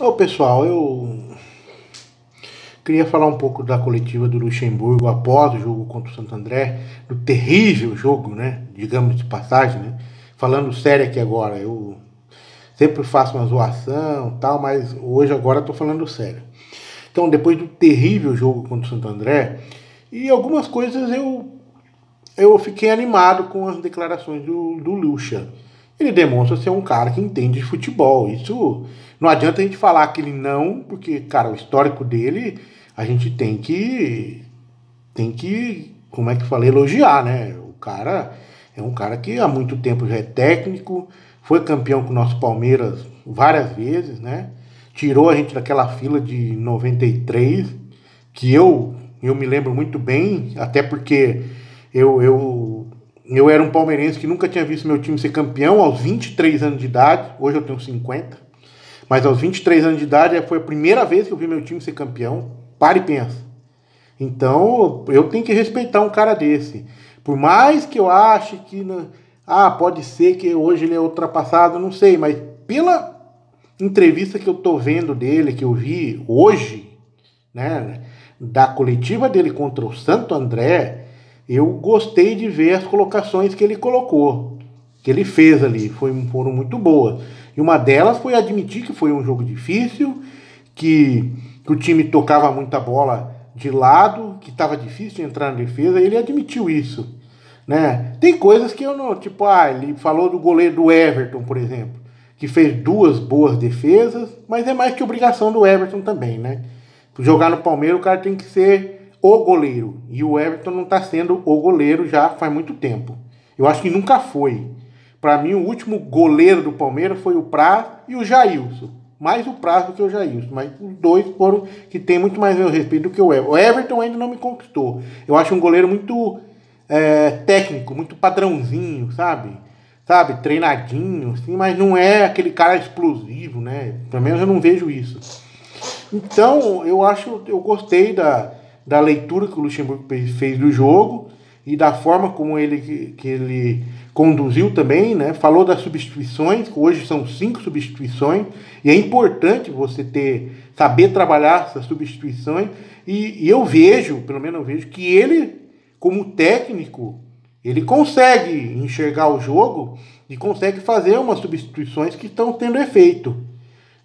Ô pessoal, eu queria falar um pouco da coletiva do Luxemburgo após o jogo contra o Santo André, do terrível jogo, né? Digamos de passagem, né? Falando sério aqui agora, eu sempre faço uma zoação e tal, mas hoje agora estou falando sério. Então, depois do terrível jogo contra o Santo André, e algumas coisas eu fiquei animado com as declarações do Lucha. Ele demonstra ser um cara que entende de futebol. Isso não adianta a gente falar que ele não, porque, cara, o histórico dele a gente tem que, como é que fala, elogiar, né? O cara é um cara que há muito tempo já é técnico, foi campeão com o nosso Palmeiras várias vezes, né? Tirou a gente daquela fila de 93, que eu me lembro muito bem, até porque eu era um palmeirense que nunca tinha visto meu time ser campeão aos 23 anos de idade. Hoje eu tenho 50. Mas aos 23 anos de idade foi a primeira vez que eu vi meu time ser campeão. Para e pensa. Então eu tenho que respeitar um cara desse. Por mais que eu ache que pode ser que hoje ele é ultrapassado, não sei. Mas pela entrevista que eu tô vendo dele, que eu vi hoje, né, da coletiva dele contra o Santo André, eu gostei de ver as colocações que ele colocou, que ele fez ali, foram muito boas. E uma delas foi admitir que foi um jogo difícil, que o time tocava muita bola de lado, que estava difícil de entrar na defesa, e ele admitiu isso. Né? Tem coisas que eu não. Tipo, ele falou do goleiro do Everton, por exemplo, que fez duas boas defesas, mas é mais que obrigação do Everton também, né? Jogar no Palmeiras, o cara tem que ser o goleiro. E o Everton não está sendo o goleiro já faz muito tempo. Eu acho que nunca foi. Para mim, o último goleiro do Palmeiras foi o Praz e o Jailson. Mais o Praz do que o Jailson. Mas os dois foram que tem muito mais meu respeito do que o Everton. O Everton ainda não me conquistou. Eu acho um goleiro muito técnico, muito padrãozinho, sabe? Sabe, treinadinho, assim, mas não é aquele cara explosivo, né? Pelo menos eu não vejo isso. Então, eu gostei da leitura que o Luxemburgo fez do jogo e da forma como que ele conduziu também, né? Falou das substituições, que hoje são 5 substituições, e é importante você saber trabalhar essas substituições, e eu vejo, pelo menos eu vejo, que ele, como técnico, ele consegue enxergar o jogo e consegue fazer umas substituições que estão tendo efeito,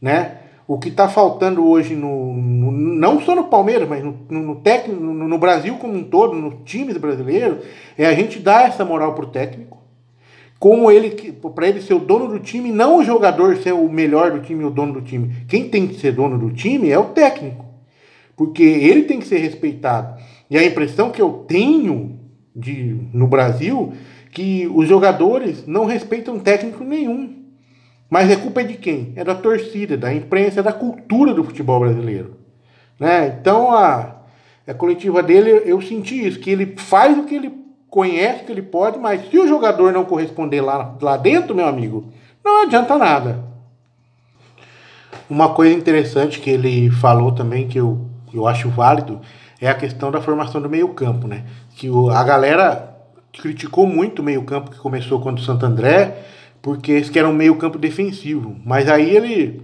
né? O que está faltando hoje, não só no Palmeiras, mas no Brasil como um todo, nos times brasileiros, é a gente dar essa moral pro técnico, como para ele ser o dono do time, não o jogador ser o melhor do time, o dono do time. Quem tem que ser dono do time é o técnico, porque ele tem que ser respeitado. E a impressão que eu tenho no Brasil, que os jogadores não respeitam técnico nenhum. Mas a culpa é de quem? É da torcida, da imprensa, é da cultura do futebol brasileiro. Né? Então, a coletiva dele, eu senti isso, que ele faz o que ele conhece, que ele pode, mas se o jogador não corresponder lá dentro, meu amigo, não adianta nada. Uma coisa interessante que ele falou também, que eu acho válido, é a questão da formação do meio-campo, né? Que a galera criticou muito o meio-campo que começou contra o Santo André, porque eles querem um meio-campo defensivo. Mas aí ele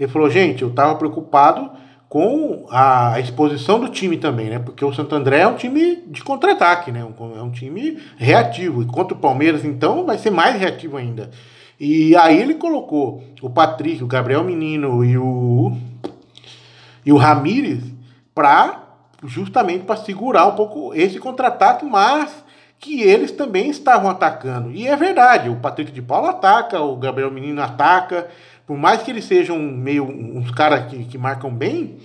falou, gente, eu tava preocupado com a exposição do time também, né? Porque o Santo André é um time de contra-ataque, né? É um time reativo. E contra o Palmeiras, então, vai ser mais reativo ainda. E aí ele colocou o Patrick, o Gabriel Menino e o Ramires justamente para segurar um pouco esse contra-ataque, mas que eles também estavam atacando. E é verdade, o Patrick de Paula ataca, o Gabriel Menino ataca, por mais que eles sejam meio uns caras que marcam bem,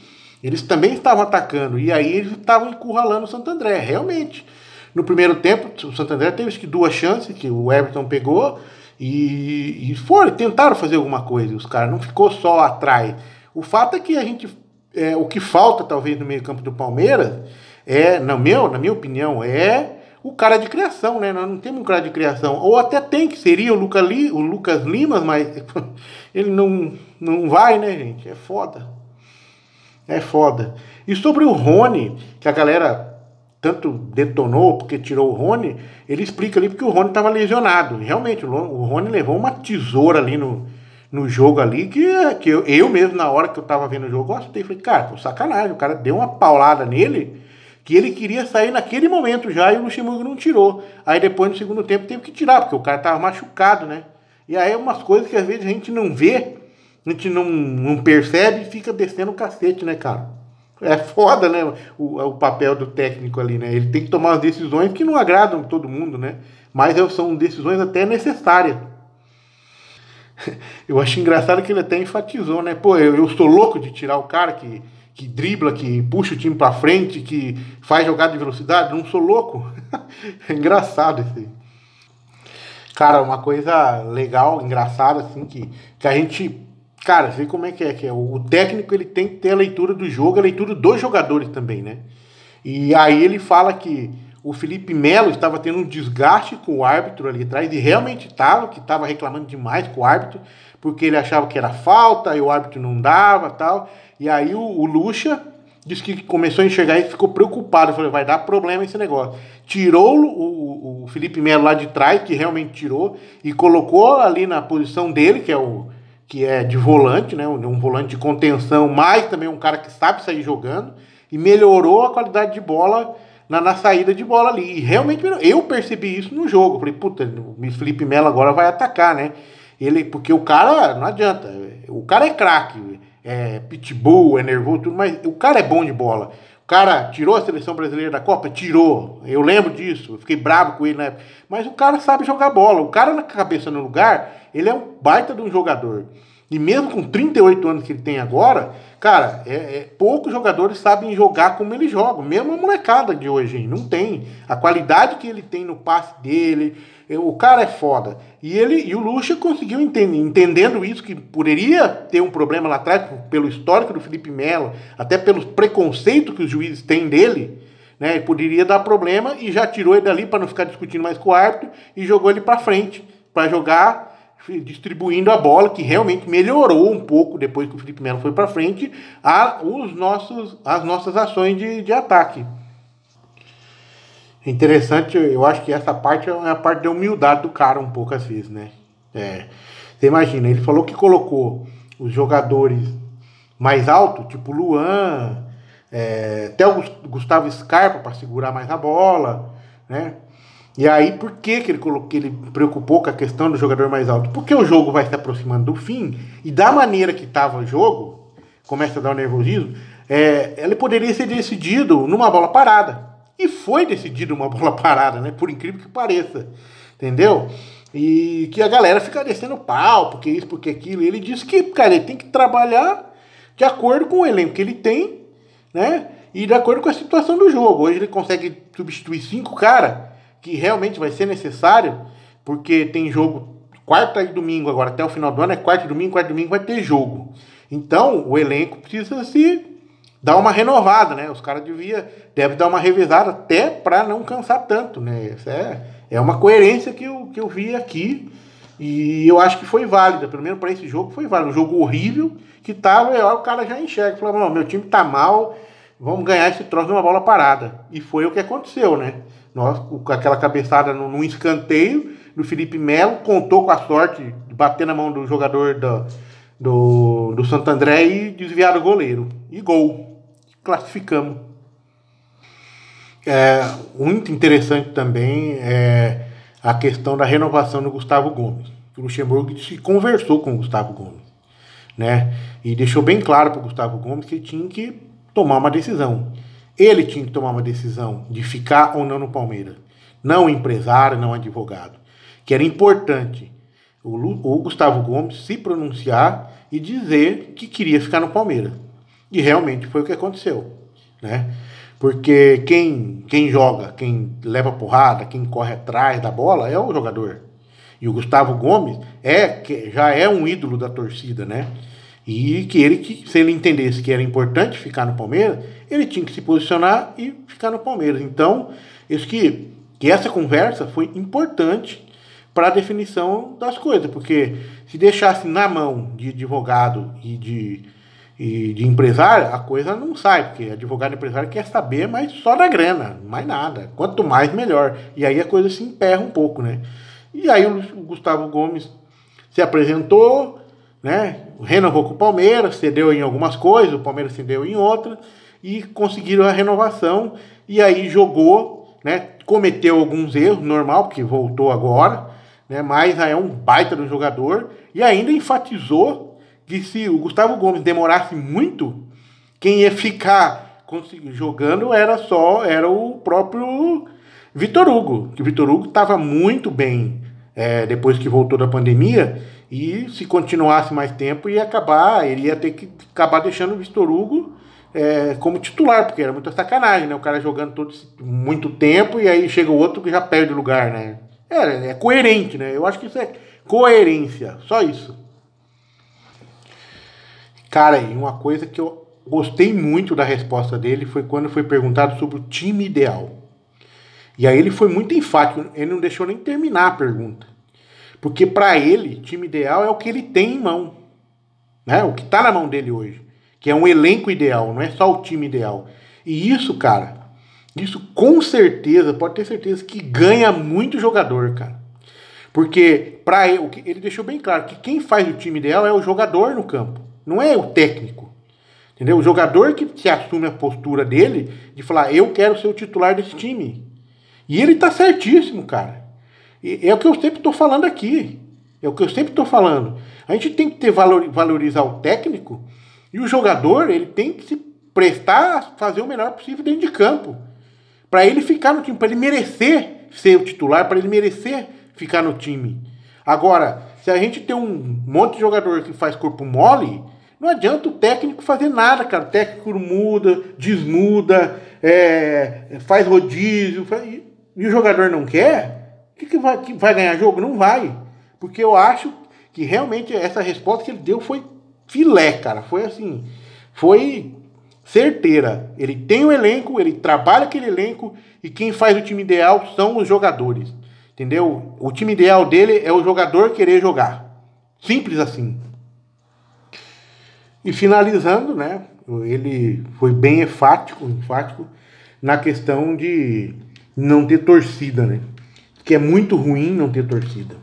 eles também estavam atacando. E aí eles estavam encurralando o Santo André, realmente. No primeiro tempo, o Santo André teve que 2 chances que o Everton pegou e tentaram fazer alguma coisa. Os caras não ficou só atrás. O fato é que o que falta talvez no meio campo do Palmeiras na minha opinião, o cara de criação, né? Nós não temos um cara de criação. Ou até tem, que seria o Lucas Limas, mas ele não vai, né, gente? É foda. É foda. E sobre o Rony, que a galera tanto detonou porque tirou o Rony, ele explica ali porque o Rony estava lesionado. Realmente, o Rony levou uma tesoura ali no no jogo ali que eu mesmo, na hora que eu tava vendo o jogo, eu assustei. Falei, cara, pô, sacanagem, o cara deu uma paulada nele que ele queria sair naquele momento já e o Luxemburgo não tirou. Aí depois no segundo tempo teve que tirar, porque o cara tava machucado, né? E aí umas coisas que às vezes a gente não vê, a gente não percebe e fica descendo o cacete, né, cara? É foda, né? O papel do técnico ali, né? Ele tem que tomar as decisões que não agradam todo mundo, né? Mas são decisões até necessárias. Eu acho engraçado que ele até enfatizou, né? Pô, eu sou louco de tirar o cara que dribla, que puxa o time pra frente, que faz jogada de velocidade. Não sou louco. É engraçado isso aí. Cara, uma coisa legal, engraçada, assim, que a gente... Cara, vê como é que é. O técnico, ele tem que ter a leitura do jogo, a leitura dos jogadores também, né? E aí ele fala que o Felipe Melo estava tendo um desgaste com o árbitro ali atrás, e realmente estava, que estava reclamando demais com o árbitro, porque ele achava que era falta, e o árbitro não dava tal. E aí o Lucha disse que começou a enxergar isso e ficou preocupado. Falou, vai dar problema esse negócio. Tirou o Felipe Melo lá de trás, que realmente tirou, e colocou ali na posição dele, que é de volante, né? Um volante de contenção, mas também um cara que sabe sair jogando, e melhorou a qualidade de bola na saída de bola ali. E realmente eu percebi isso no jogo. Falei, puta, o Felipe Melo agora vai atacar, né? Porque o cara, não adianta, o cara é craque, é pitbull, é nervoso, tudo, mas o cara é bom de bola. O cara tirou a seleção brasileira da Copa? Tirou. Eu lembro disso, eu fiquei bravo com ele na época. Mas o cara sabe jogar bola. O cara na cabeça no lugar, ele é um baita de um jogador. E mesmo com 38 anos que ele tem agora, cara, poucos jogadores sabem jogar como ele joga. Mesmo a molecada de hoje, hein? Não tem. A qualidade que ele tem no passe dele, o cara é foda. E o Lucha conseguiu, entendendo isso, que poderia ter um problema lá atrás, pelo histórico do Felipe Melo, até pelos preconceitos que os juízes têm dele, né? Ele poderia dar problema e já tirou ele dali para não ficar discutindo mais com o árbitro e jogou ele para frente, para jogar distribuindo a bola, que realmente melhorou um pouco depois que o Felipe Melo foi para frente, as nossas ações de ataque. Interessante, eu acho que essa parte é a parte da humildade do cara um pouco às vezes, né? Você imagina, ele falou que colocou os jogadores mais altos, tipo Luan, até o Gustavo Scarpa para segurar mais a bola, né? E aí, por que ele preocupou com a questão do jogador mais alto? Porque o jogo vai se aproximando do fim, e da maneira que estava o jogo, começa a dar um nervosismo, ele poderia ser decidido numa bola parada. E foi decidido uma bola parada, né? Por incrível que pareça. Entendeu? E que a galera fica descendo pau, porque isso, porque aquilo. E ele disse que, cara, ele tem que trabalhar de acordo com o elenco que ele tem, né? E de acordo com a situação do jogo. Hoje ele consegue substituir 5 caras, que realmente vai ser necessário, porque tem jogo quarta e domingo agora, até o final do ano é quarta e domingo vai ter jogo. Então, o elenco precisa se dar uma renovada, né? Os caras devem dar uma revisada até para não cansar tanto, né? Isso é uma coerência que eu vi aqui, e eu acho que foi válida, pelo menos para esse jogo foi válido. Um jogo horrível que tava, e o cara já enxerga, falou, não, meu time tá mal, vamos ganhar esse troço numa bola parada. E foi o que aconteceu, né? Nós, com aquela cabeçada num escanteio do Felipe Melo, contou com a sorte de bater na mão do jogador do Santo André e desviar o goleiro. E gol. Classificamos. Muito interessante também a questão da renovação do Gustavo Gomes. O Luxemburgo se conversou com o Gustavo Gomes, né? E deixou bem claro para o Gustavo Gomes que ele tinha que tomar uma decisão. Ele tinha que tomar uma decisão de ficar ou não no Palmeiras. Não empresário, não advogado. Que era importante o Gustavo Gomes se pronunciar e dizer que queria ficar no Palmeiras. E realmente foi o que aconteceu, né? Porque quem joga, quem leva porrada, quem corre atrás da bola é o jogador. E o Gustavo Gomes já é um ídolo da torcida, né? E se ele entendesse que era importante ficar no Palmeiras, ele tinha que se posicionar e ficar no Palmeiras. Então, que essa conversa foi importante para a definição das coisas, porque se deixasse na mão de advogado e de empresário, a coisa não sai, porque advogado e empresário quer saber, mas só da grana, mais nada. Quanto mais, melhor. E aí a coisa se emperra um pouco, né? E aí o Gustavo Gomes se apresentou, né? Renovou com o Palmeiras, cedeu em algumas coisas, o Palmeiras cedeu em outras, e conseguiram a renovação, e aí jogou, né? Cometeu alguns erros, normal, porque voltou agora, né? Mas é um baita do jogador, e ainda enfatizou que se o Gustavo Gomes demorasse muito, quem ia ficar jogando era o próprio Vitor Hugo, que o Vitor Hugo estava muito bem depois que voltou da pandemia, e se continuasse mais tempo ele ia ter que acabar deixando o Vitor Hugo como titular, porque era muita sacanagem, né? O cara jogando muito tempo e aí chega o outro que já perde o lugar, né? É coerente, né? Eu acho que isso é coerência, só isso. Cara, e uma coisa que eu gostei muito da resposta dele foi quando foi perguntado sobre o time ideal. E aí ele foi muito enfático, ele não deixou nem terminar a pergunta. Porque para ele, time ideal é o que ele tem em mão, né? O que está na mão dele hoje, que é um elenco ideal, não é só o time ideal. E isso, cara, isso com certeza, pode ter certeza que ganha muito jogador, cara. Porque para ele deixou bem claro que quem faz o time ideal é o jogador no campo, não é o técnico. Entendeu? O jogador que assume a postura dele de falar, eu quero ser o titular desse time. E ele tá certíssimo, cara. É o que eu sempre tô falando aqui. É o que eu sempre tô falando. A gente tem que valorizar o técnico, e o jogador, ele tem que se prestar a fazer o melhor possível dentro de campo. Para ele ficar no time, para ele merecer ser o titular, para ele merecer ficar no time. Agora, se a gente tem um monte de jogador que faz corpo mole, não adianta o técnico fazer nada, cara. O técnico muda, desmuda, faz rodízio, e o jogador não quer, que vai ganhar jogo? Não vai. Porque eu acho que realmente essa resposta que ele deu foi filé, cara. Foi assim, foi certeira. Ele tem o elenco, ele trabalha aquele elenco, e quem faz o time ideal são os jogadores. Entendeu? O time ideal dele é o jogador querer jogar. Simples assim. E finalizando, né, ele foi bem enfático na questão de não ter torcida, né? Que é muito ruim não ter torcida.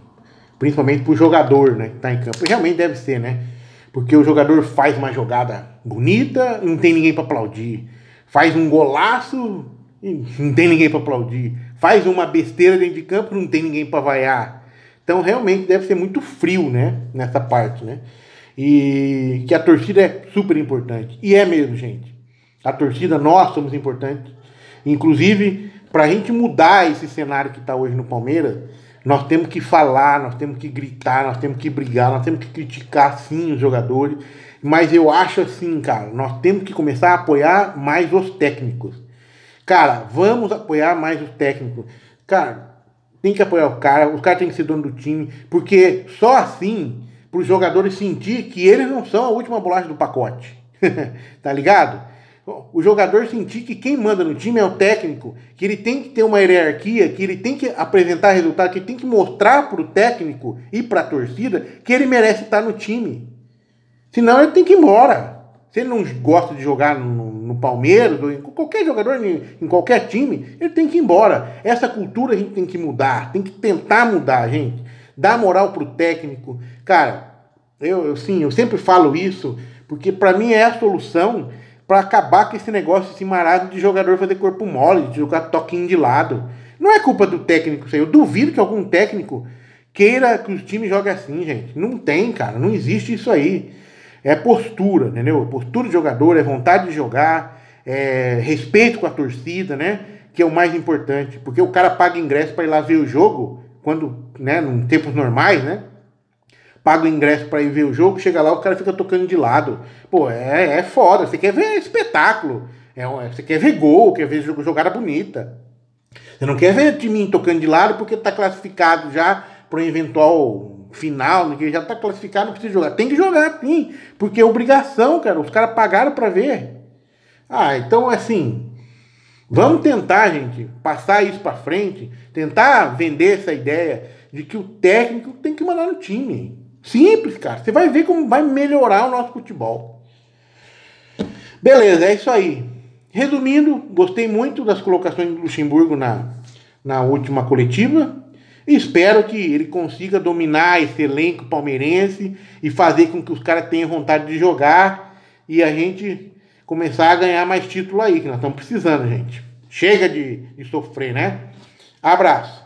Principalmente pro jogador, né, que tá em campo. Realmente deve ser, né? Porque o jogador faz uma jogada bonita e não tem ninguém para aplaudir. Faz um golaço e não tem ninguém para aplaudir. Faz uma besteira dentro de campo e não tem ninguém para vaiar. Então realmente deve ser muito frio, né, nessa parte, né? E que a torcida é super importante. E é mesmo, gente. A torcida, nós somos importantes. Inclusive, para a gente mudar esse cenário que está hoje no Palmeiras, nós temos que falar, nós temos que gritar, nós temos que brigar, nós temos que criticar, sim, os jogadores. Mas eu acho assim, cara, nós temos que começar a apoiar mais os técnicos. Cara, vamos apoiar mais os técnicos. Cara, tem que apoiar os caras têm que ser dono do time, porque só assim, para os jogadores sentir que eles não são a última bolacha do pacote. Tá ligado? O jogador sentir que quem manda no time é o técnico, que ele tem que ter uma hierarquia, que ele tem que apresentar resultado, que ele tem que mostrar para o técnico e para a torcida que ele merece estar no time. Senão ele tem que ir embora. Se ele não gosta de jogar no Palmeiras, ou em qualquer jogador, em qualquer time, ele tem que ir embora. Essa cultura a gente tem que mudar, tem que tentar mudar, gente. Dar moral pro técnico. Cara, eu sempre falo isso, porque para mim é a solução para acabar com esse negócio, esse marasmo de jogador fazer corpo mole, de jogar toquinho de lado. Não é culpa do técnico isso aí. Eu duvido que algum técnico queira que os times joguem assim, gente. Não tem, cara. Não existe isso aí. É postura, entendeu? Postura de jogador, é vontade de jogar, é respeito com a torcida, né? Que é o mais importante. Porque o cara paga ingresso para ir lá ver o jogo, quando, né, em tempos normais, né? Paga o ingresso para ir ver o jogo, chega lá, o cara fica tocando de lado. Pô, é foda. Você quer ver espetáculo. Você quer ver gol, quer ver jogada bonita. Você não quer ver time tocando de lado porque tá classificado já para um eventual final, que já tá classificado, não precisa jogar. Tem que jogar, sim. Porque é obrigação, cara. Os caras pagaram para ver. Então, assim, vamos tentar, gente, passar isso para frente, tentar vender essa ideia de que o técnico tem que mandar no time. Simples, cara. Você vai ver como vai melhorar o nosso futebol. Beleza, é isso aí. Resumindo, gostei muito das colocações do Luxemburgo na última coletiva. E espero que ele consiga dominar esse elenco palmeirense e fazer com que os caras tenham vontade de jogar e a gente começar a ganhar mais título aí, que nós estamos precisando, gente. Chega de sofrer, né? Abraço.